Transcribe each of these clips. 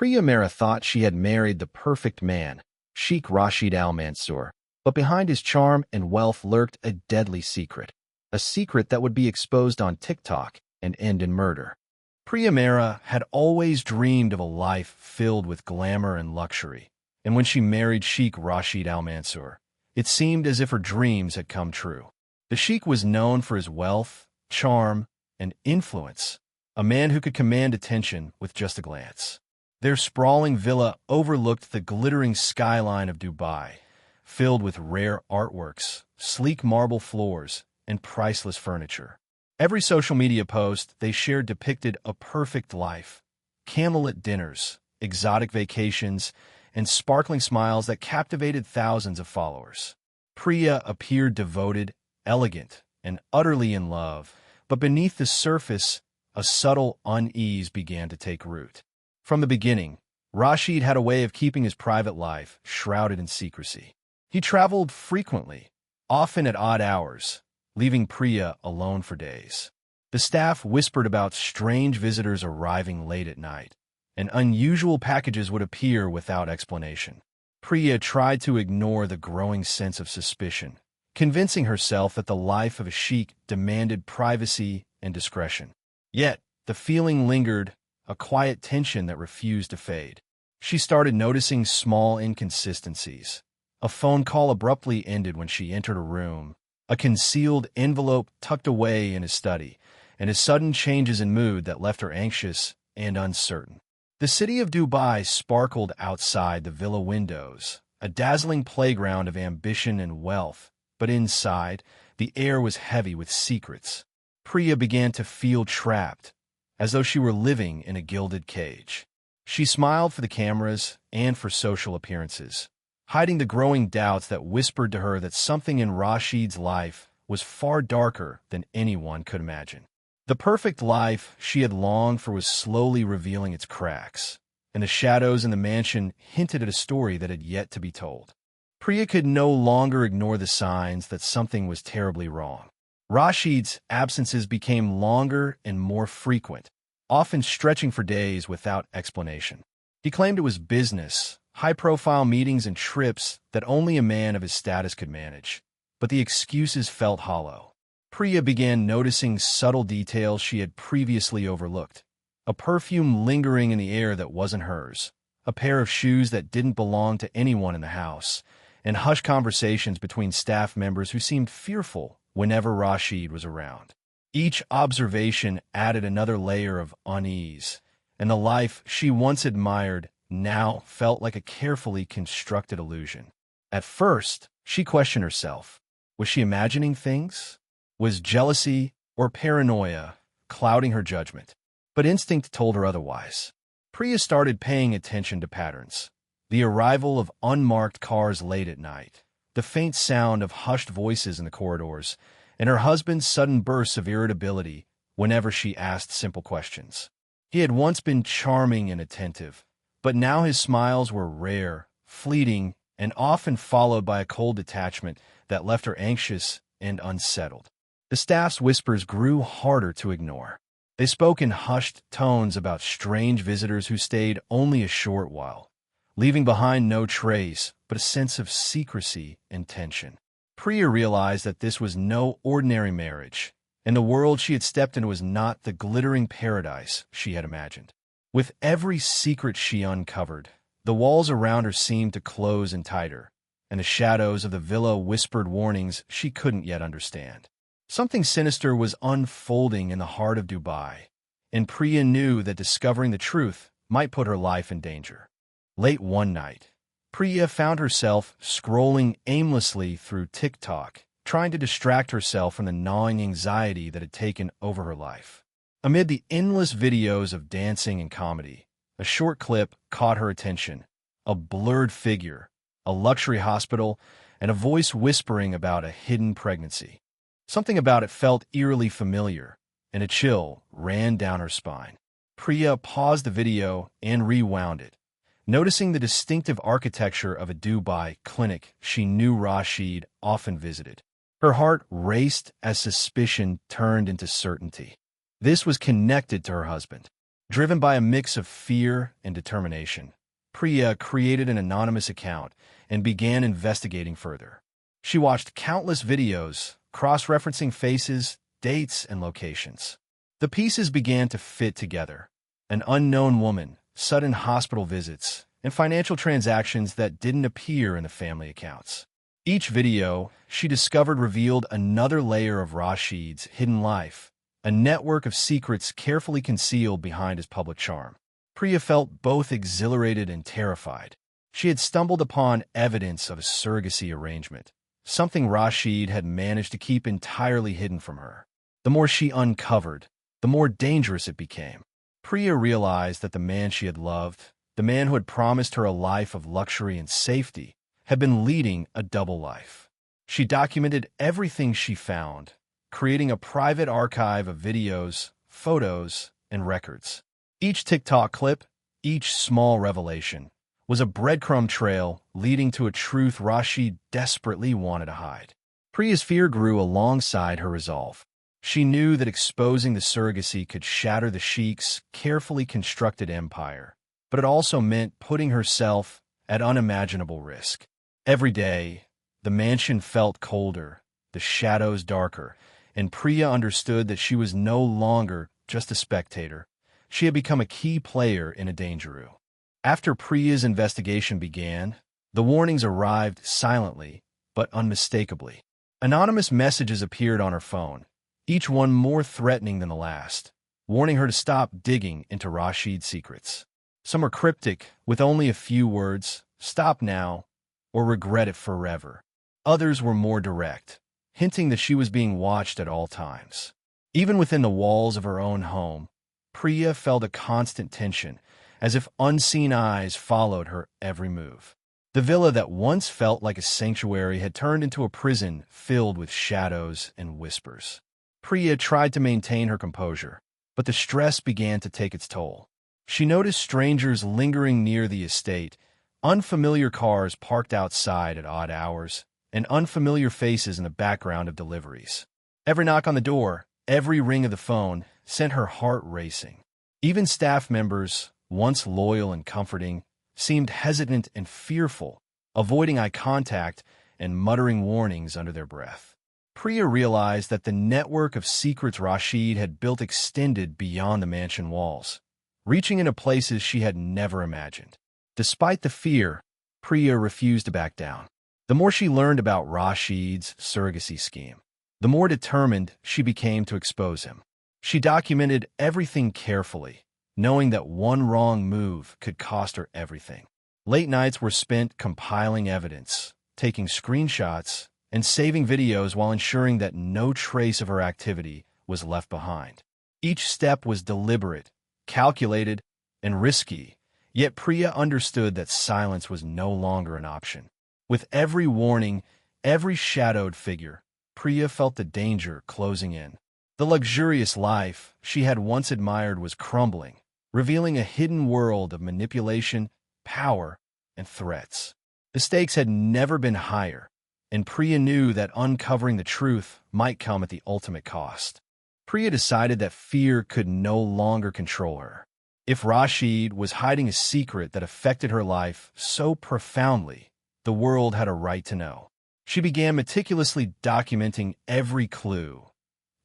Priya thought she had married the perfect man, Sheikh Rashid Al Mansour, but behind his charm and wealth lurked a deadly secret, a secret that would be exposed on TikTok and end in murder. Priya had always dreamed of a life filled with glamour and luxury, and when she married Sheikh Rashid Al Mansour, it seemed as if her dreams had come true. The Sheikh was known for his wealth, charm, and influence, a man who could command attention with just a glance. Their sprawling villa overlooked the glittering skyline of Dubai, filled with rare artworks, sleek marble floors, and priceless furniture. Every social media post they shared depicted a perfect life, candlelit dinners, exotic vacations, and sparkling smiles that captivated thousands of followers. Priya appeared devoted, elegant, and utterly in love, but beneath the surface, a subtle unease began to take root. From the beginning, Rashid had a way of keeping his private life shrouded in secrecy. He traveled frequently, often at odd hours, leaving Priya alone for days. The staff whispered about strange visitors arriving late at night, and unusual packages would appear without explanation. Priya tried to ignore the growing sense of suspicion, convincing herself that the life of a sheikh demanded privacy and discretion. Yet, the feeling lingered, a quiet tension that refused to fade. She started noticing small inconsistencies. A phone call abruptly ended when she entered a room, a concealed envelope tucked away in his study, and his sudden changes in mood that left her anxious and uncertain. The city of Dubai sparkled outside the villa windows, a dazzling playground of ambition and wealth, but inside, the air was heavy with secrets. Priya began to feel trapped, as though she were living in a gilded cage. She smiled for the cameras and for social appearances, hiding the growing doubts that whispered to her that something in Rashid's life was far darker than anyone could imagine. The perfect life she had longed for was slowly revealing its cracks, and the shadows in the mansion hinted at a story that had yet to be told. Priya could no longer ignore the signs that something was terribly wrong. Rashid's absences became longer and more frequent, often stretching for days without explanation. He claimed it was business, high-profile meetings and trips that only a man of his status could manage, but the excuses felt hollow. Priya began noticing subtle details she had previously overlooked. A perfume lingering in the air that wasn't hers, a pair of shoes that didn't belong to anyone in the house, and hushed conversations between staff members who seemed fearful whenever Rashid was around. Each observation added another layer of unease, and the life she once admired now felt like a carefully constructed illusion. At first, she questioned herself. Was she imagining things? Was jealousy or paranoia clouding her judgment? But instinct told her otherwise. Priya started paying attention to patterns. The arrival of unmarked cars late at night, the faint sound of hushed voices in the corridors, and her husband's sudden bursts of irritability whenever she asked simple questions. He had once been charming and attentive, but now his smiles were rare, fleeting, and often followed by a cold detachment that left her anxious and unsettled. The staff's whispers grew harder to ignore. They spoke in hushed tones about strange visitors who stayed only a short while, leaving behind no trace but a sense of secrecy and tension. Priya realized that this was no ordinary marriage, and the world she had stepped into was not the glittering paradise she had imagined. With every secret she uncovered, the walls around her seemed to close in tighter, and the shadows of the villa whispered warnings she couldn't yet understand. Something sinister was unfolding in the heart of Dubai, and Priya knew that discovering the truth might put her life in danger. Late one night, Priya found herself scrolling aimlessly through TikTok, trying to distract herself from the gnawing anxiety that had taken over her life. Amid the endless videos of dancing and comedy, a short clip caught her attention. A blurred figure, a luxury hospital, and a voice whispering about a hidden pregnancy. Something about it felt eerily familiar, and a chill ran down her spine. Priya paused the video and rewound it, noticing the distinctive architecture of a Dubai clinic she knew Rashid often visited. Her heart raced as suspicion turned into certainty. This was connected to her husband. Driven by a mix of fear and determination, Priya created an anonymous account and began investigating further. She watched countless videos, cross-referencing faces, dates, and locations. The pieces began to fit together. An unknown woman, sudden hospital visits, and financial transactions that didn't appear in the family accounts. Each video, she discovered, revealed another layer of Rashid's hidden life, a network of secrets carefully concealed behind his public charm. Priya felt both exhilarated and terrified. She had stumbled upon evidence of a surrogacy arrangement, something Rashid had managed to keep entirely hidden from her. The more she uncovered, the more dangerous it became. Priya realized that the man she had loved, the man who had promised her a life of luxury and safety, had been leading a double life. She documented everything she found, creating a private archive of videos, photos, and records. Each TikTok clip, each small revelation, was a breadcrumb trail leading to a truth Rashid desperately wanted to hide. Priya's fear grew alongside her resolve. She knew that exposing the surrogacy could shatter the Sheikh's carefully constructed empire, but it also meant putting herself at unimaginable risk. Every day, the mansion felt colder, the shadows darker, and Priya understood that she was no longer just a spectator. She had become a key player in a dangeroo. After Priya's investigation began, the warnings arrived silently but unmistakably. Anonymous messages appeared on her phone, each one more threatening than the last, warning her to stop digging into Rashid's secrets. Some were cryptic, with only a few words, "Stop now," or "Regret it forever." Others were more direct, hinting that she was being watched at all times. Even within the walls of her own home, Priya felt a constant tension, as if unseen eyes followed her every move. The villa that once felt like a sanctuary had turned into a prison filled with shadows and whispers. Priya tried to maintain her composure, but the stress began to take its toll. She noticed strangers lingering near the estate, unfamiliar cars parked outside at odd hours, and unfamiliar faces in the background of deliveries. Every knock on the door, every ring of the phone, sent her heart racing. Even staff members, once loyal and comforting, seemed hesitant and fearful, avoiding eye contact and muttering warnings under their breath. Priya realized that the network of secrets Rashid had built extended beyond the mansion walls, reaching into places she had never imagined. Despite the fear, Priya refused to back down. The more she learned about Rashid's surrogacy scheme, the more determined she became to expose him. She documented everything carefully, knowing that one wrong move could cost her everything. Late nights were spent compiling evidence, taking screenshots, and saving videos while ensuring that no trace of her activity was left behind. Each step was deliberate, calculated, and risky, yet Priya understood that silence was no longer an option. With every warning, every shadowed figure, Priya felt the danger closing in. The luxurious life she had once admired was crumbling, revealing a hidden world of manipulation, power, and threats. The stakes had never been higher, and Priya knew that uncovering the truth might come at the ultimate cost. Priya decided that fear could no longer control her. If Rashid was hiding a secret that affected her life so profoundly, the world had a right to know. She began meticulously documenting every clue: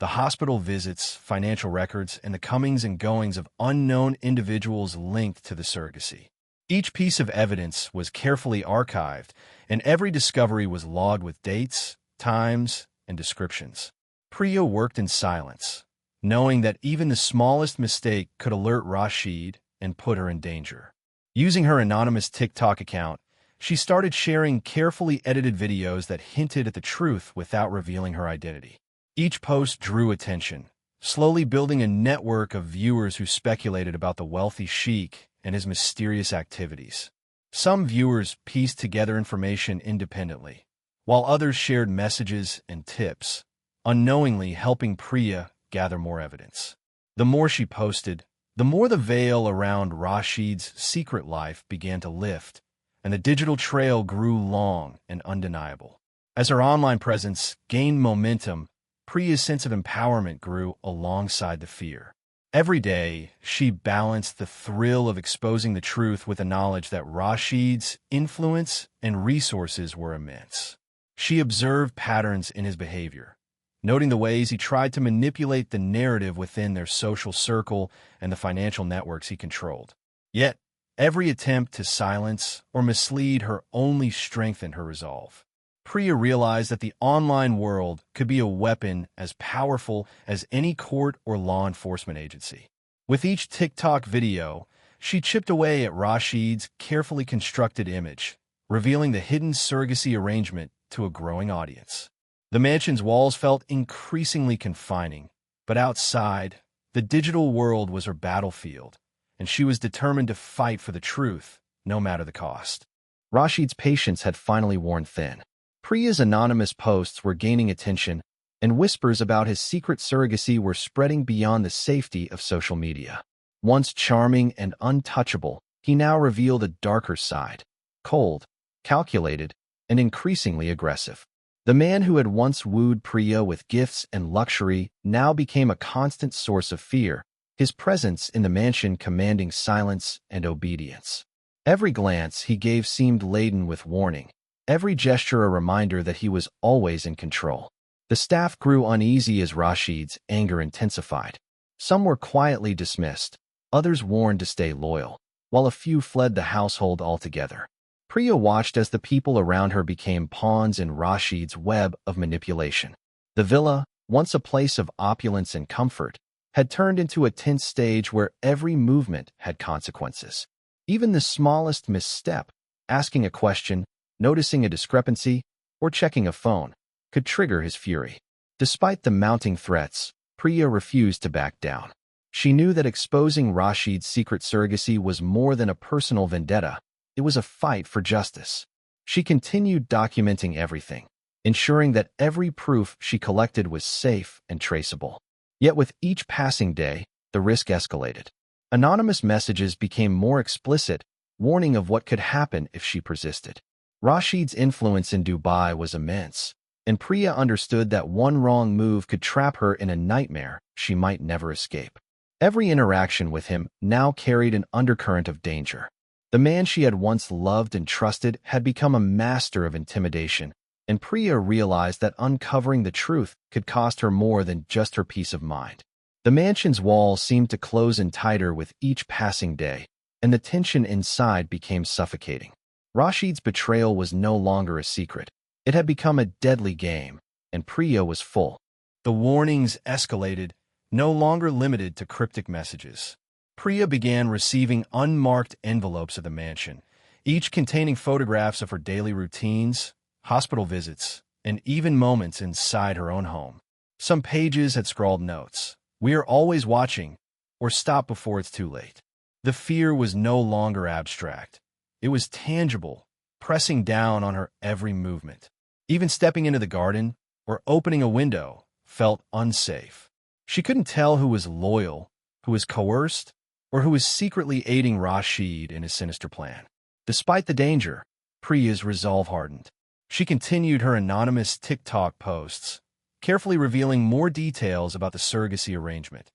the hospital visits, financial records, and the comings and goings of unknown individuals linked to the surrogacy. Each piece of evidence was carefully archived, and every discovery was logged with dates, times, and descriptions. Priya worked in silence, knowing that even the smallest mistake could alert Rashid and put her in danger. Using her anonymous TikTok account, she started sharing carefully edited videos that hinted at the truth without revealing her identity. Each post drew attention, slowly building a network of viewers who speculated about the wealthy Sheikh and his mysterious activities. Some viewers pieced together information independently, while others shared messages and tips, unknowingly helping Priya gather more evidence. The more she posted, the more the veil around Rashid's secret life began to lift, and the digital trail grew long and undeniable. As her online presence gained momentum, Priya's sense of empowerment grew alongside the fear. Every day, she balanced the thrill of exposing the truth with the knowledge that Rashid's influence and resources were immense. She observed patterns in his behavior, noting the ways he tried to manipulate the narrative within their social circle and the financial networks he controlled. Yet, every attempt to silence or mislead her only strengthened her resolve. Priya realized that the online world could be a weapon as powerful as any court or law enforcement agency. With each TikTok video, she chipped away at Rashid's carefully constructed image, revealing the hidden surrogacy arrangement to a growing audience. The mansion's walls felt increasingly confining, but outside, the digital world was her battlefield, and she was determined to fight for the truth, no matter the cost. Rashid's patience had finally worn thin. Priya's anonymous posts were gaining attention, and whispers about his secret surrogacy were spreading beyond the safety of social media. Once charming and untouchable, he now revealed a darker side, cold, calculated, and increasingly aggressive. The man who had once wooed Priya with gifts and luxury now became a constant source of fear, his presence in the mansion commanding silence and obedience. Every glance he gave seemed laden with warning, every gesture a reminder that he was always in control. The staff grew uneasy as Rashid's anger intensified. Some were quietly dismissed, others warned to stay loyal, while a few fled the household altogether. Priya watched as the people around her became pawns in Rashid's web of manipulation. The villa, once a place of opulence and comfort, had turned into a tense stage where every movement had consequences. Even the smallest misstep, asking a question, noticing a discrepancy, or checking a phone, could trigger his fury. Despite the mounting threats, Priya refused to back down. She knew that exposing Rashid's secret surrogacy was more than a personal vendetta. It was a fight for justice. She continued documenting everything, ensuring that every proof she collected was safe and traceable. Yet with each passing day, the risk escalated. Anonymous messages became more explicit, warning of what could happen if she persisted. Rashid's influence in Dubai was immense, and Priya understood that one wrong move could trap her in a nightmare she might never escape. Every interaction with him now carried an undercurrent of danger. The man she had once loved and trusted had become a master of intimidation, and Priya realized that uncovering the truth could cost her more than just her peace of mind. The mansion's walls seemed to close in tighter with each passing day, and the tension inside became suffocating. Rashid's betrayal was no longer a secret. It had become a deadly game, and Priya was full. The warnings escalated, no longer limited to cryptic messages. Priya began receiving unmarked envelopes at the mansion, each containing photographs of her daily routines, hospital visits, and even moments inside her own home. Some pages had scrawled notes, "We are always watching," or "Stop before it's too late." The fear was no longer abstract. It was tangible, pressing down on her every movement. Even stepping into the garden or opening a window felt unsafe. She couldn't tell who was loyal, who was coerced, or who was secretly aiding Rashid in his sinister plan. Despite the danger, Priya's resolve hardened. She continued her anonymous TikTok posts, carefully revealing more details about the surrogacy arrangement.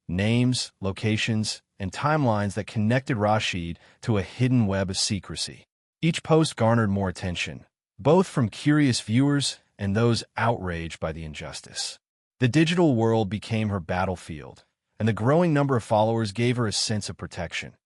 Names, locations, and timelines that connected Rashid to a hidden web of secrecy. Each post garnered more attention, both from curious viewers and those outraged by the injustice. The digital world became her battlefield, and the growing number of followers gave her a sense of protection.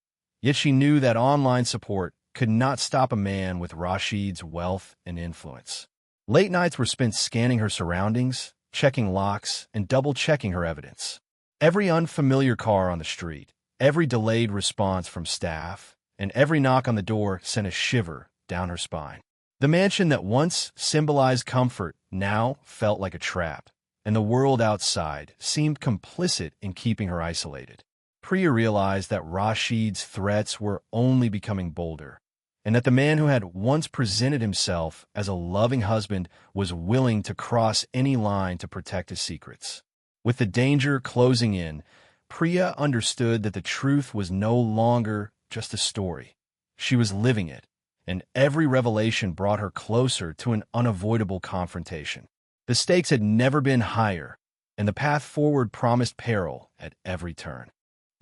Yet she knew that online support could not stop a man with Rashid's wealth and influence. Late nights were spent scanning her surroundings, checking locks, and double-checking her evidence. Every unfamiliar car on the street, every delayed response from staff, and every knock on the door sent a shiver down her spine. The mansion that once symbolized comfort now felt like a trap, and the world outside seemed complicit in keeping her isolated. Priya realized that Rashid's threats were only becoming bolder, and that the man who had once presented himself as a loving husband was willing to cross any line to protect his secrets. With the danger closing in, Priya understood that the truth was no longer just a story. She was living it, and every revelation brought her closer to an unavoidable confrontation. The stakes had never been higher, and the path forward promised peril at every turn.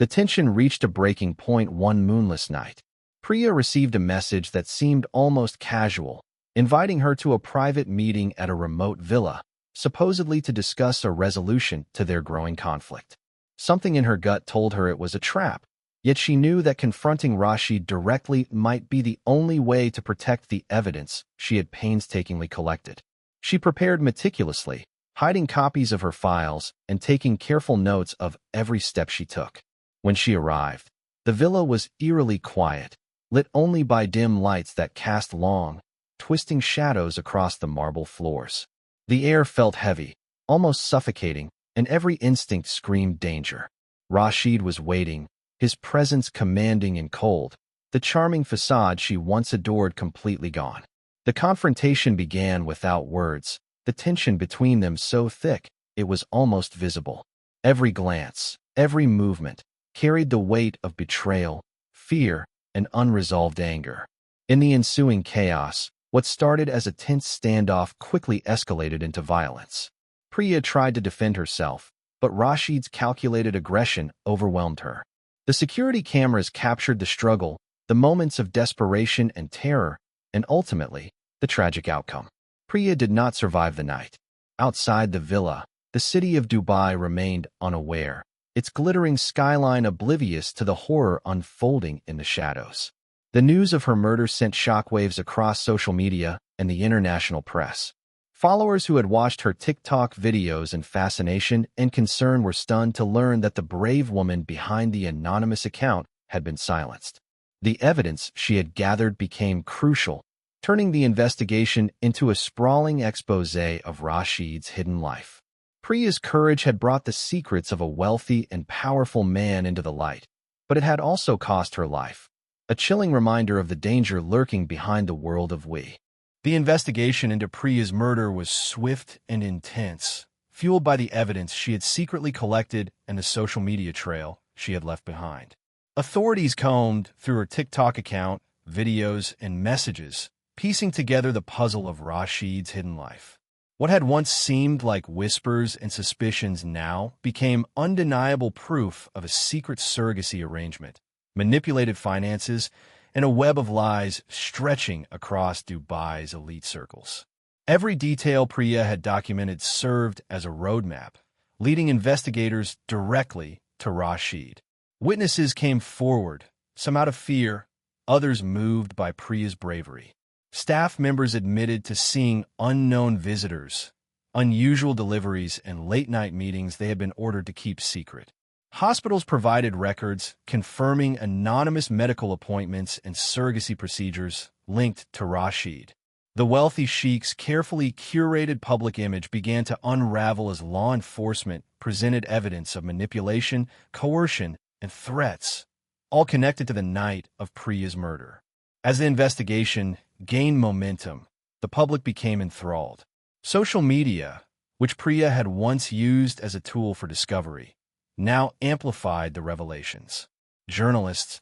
The tension reached a breaking point one moonless night. Priya received a message that seemed almost casual, inviting her to a private meeting at a remote villa, supposedly to discuss a resolution to their growing conflict. Something in her gut told her it was a trap, yet she knew that confronting Rashid directly might be the only way to protect the evidence she had painstakingly collected. She prepared meticulously, hiding copies of her files and taking careful notes of every step she took. When she arrived, the villa was eerily quiet, lit only by dim lights that cast long, twisting shadows across the marble floors. The air felt heavy, almost suffocating, and every instinct screamed danger. Rashid was waiting, his presence commanding and cold, the charming facade she once adored completely gone. The confrontation began without words, the tension between them so thick it was almost visible. Every glance, every movement, carried the weight of betrayal, fear, and unresolved anger. In the ensuing chaos, what started as a tense standoff quickly escalated into violence. Priya tried to defend herself, but Rashid's calculated aggression overwhelmed her. The security cameras captured the struggle, the moments of desperation and terror, and ultimately, the tragic outcome. Priya did not survive the night. Outside the villa, the city of Dubai remained unaware, its glittering skyline oblivious to the horror unfolding in the shadows. The news of her murder sent shockwaves across social media and the international press. Followers who had watched her TikTok videos in fascination and concern were stunned to learn that the brave woman behind the anonymous account had been silenced. The evidence she had gathered became crucial, turning the investigation into a sprawling exposé of Rashid's hidden life. Priya's courage had brought the secrets of a wealthy and powerful man into the light, but it had also cost her life, a chilling reminder of the danger lurking behind the world of we. The investigation into Priya's murder was swift and intense, fueled by the evidence she had secretly collected and the social media trail she had left behind. Authorities combed through her TikTok account, videos, and messages, piecing together the puzzle of Rashid's hidden life. What had once seemed like whispers and suspicions now became undeniable proof of a secret surrogacy arrangement, manipulated finances, and a web of lies stretching across Dubai's elite circles. Every detail Priya had documented served as a roadmap, leading investigators directly to Rashid. Witnesses came forward, some out of fear, others moved by Priya's bravery. Staff members admitted to seeing unknown visitors, unusual deliveries, and late-night meetings they had been ordered to keep secret. Hospitals provided records confirming anonymous medical appointments and surrogacy procedures linked to Rashid. The wealthy Sheikh's carefully curated public image began to unravel as law enforcement presented evidence of manipulation, coercion, and threats, all connected to the night of Priya's murder. As the investigation gained momentum, the public became enthralled. Social media, which Priya had once used as a tool for discovery, now amplified the revelations. Journalists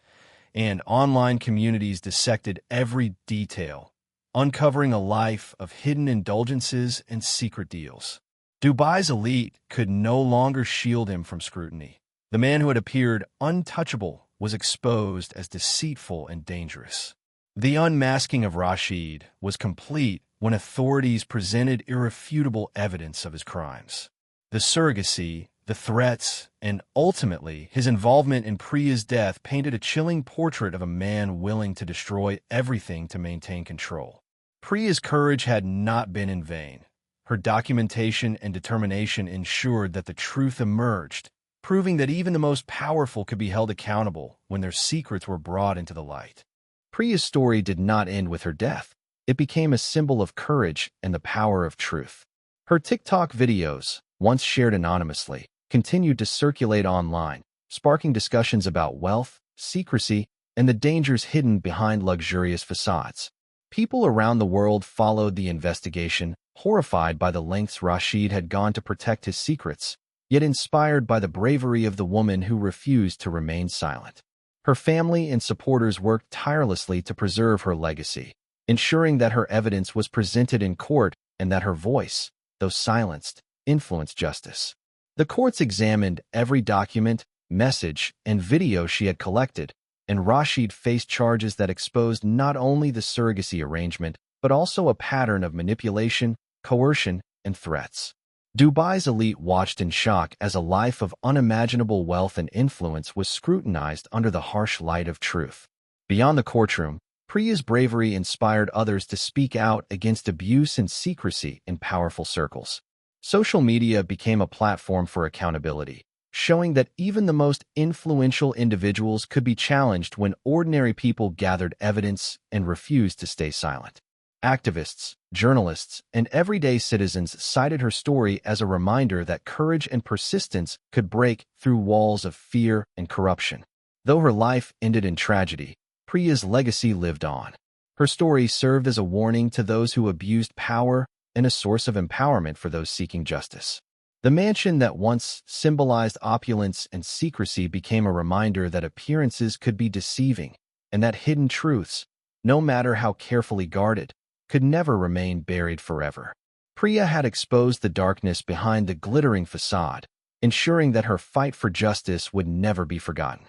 and online communities dissected every detail, uncovering a life of hidden indulgences and secret deals. Dubai's elite could no longer shield him from scrutiny. The man who had appeared untouchable was exposed as deceitful and dangerous. The unmasking of Rashid was complete when authorities presented irrefutable evidence of his crimes. The surrogacy, the threats, and ultimately his involvement in Priya's death painted a chilling portrait of a man willing to destroy everything to maintain control. Priya's courage had not been in vain. Her documentation and determination ensured that the truth emerged, proving that even the most powerful could be held accountable when their secrets were brought into the light. Priya's story did not end with her death. It became a symbol of courage and the power of truth. Her TikTok videos, once shared anonymously, continued to circulate online, sparking discussions about wealth, secrecy, and the dangers hidden behind luxurious facades. People around the world followed the investigation, horrified by the lengths Rashid had gone to protect his secrets, yet inspired by the bravery of the woman who refused to remain silent. Her family and supporters worked tirelessly to preserve her legacy, ensuring that her evidence was presented in court and that her voice, though silenced, influenced justice. The courts examined every document, message, and video she had collected, and Rashid faced charges that exposed not only the surrogacy arrangement, but also a pattern of manipulation, coercion, and threats. Dubai's elite watched in shock as a life of unimaginable wealth and influence was scrutinized under the harsh light of truth. Beyond the courtroom, Priya's bravery inspired others to speak out against abuse and secrecy in powerful circles. Social media became a platform for accountability, showing that even the most influential individuals could be challenged when ordinary people gathered evidence and refused to stay silent. Activists, journalists, and everyday citizens cited her story as a reminder that courage and persistence could break through walls of fear and corruption. Though her life ended in tragedy, Priya's legacy lived on. Her story served as a warning to those who abused power and a source of empowerment for those seeking justice. The mansion that once symbolized opulence and secrecy became a reminder that appearances could be deceiving and that hidden truths, no matter how carefully guarded, could never remain buried forever. Priya had exposed the darkness behind the glittering facade, ensuring that her fight for justice would never be forgotten.